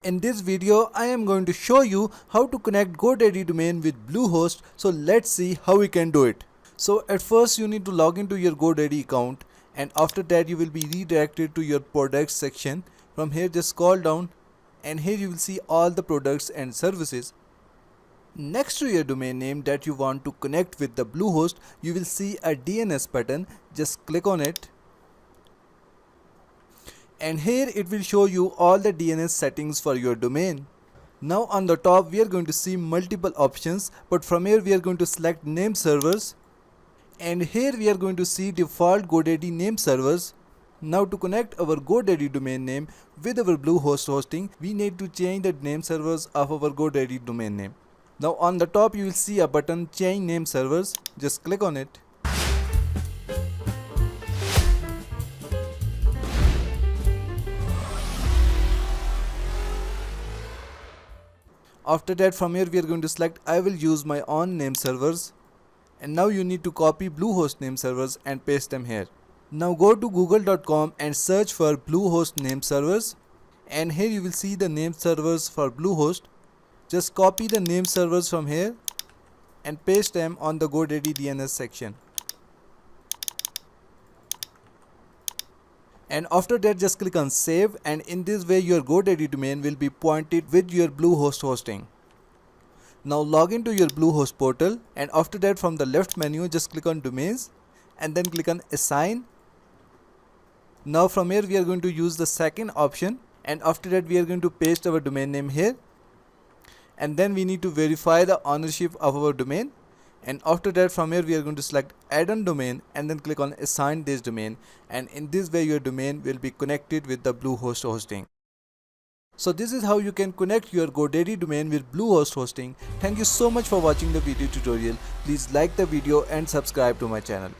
In this video, I am going to show you how to connect Godaddy domain with Bluehost. So let's see how we can do it. So at first you need to log into your Godaddy account, and after that you will be redirected to your products section. From here just scroll down and here you will see all the products and services. Next to your domain name that you want to connect with the Bluehost, you will see a DNS button. Just click on it. And here it will show you all the DNS settings for your domain. Now on the top we are going to see multiple options, but from here we are going to select Nameservers, and here we are going to see default Godaddy Nameservers. Now to connect our Godaddy domain name with our Bluehost hosting, we need to change the nameservers of our Godaddy domain name. Now on the top you will see a button Change Nameservers. Just click on it. After that, from here we are going to select I will use my own name servers, and now you need to copy Bluehost name servers and paste them here. Now go to google.com and search for Bluehost name servers, and here you will see the name servers for Bluehost. Just copy the name servers from here and paste them on the Godaddy DNS section. And after that just click on save, and in this way your Godaddy domain will be pointed with your Bluehost hosting. Now log into your Bluehost portal, and after that from the left menu just click on domains and then click on assign. Now from here we are going to use the second option, and after that we are going to paste our domain name here, and then we need to verify the ownership of our domain. And after that from here we are going to select Addon domain and then click on assign this domain, and in this way your domain will be connected with the Bluehost hosting. So this is how you can connect your Godaddy domain with Bluehost hosting. Thank you so much for watching the video tutorial. Please like the video and subscribe to my channel.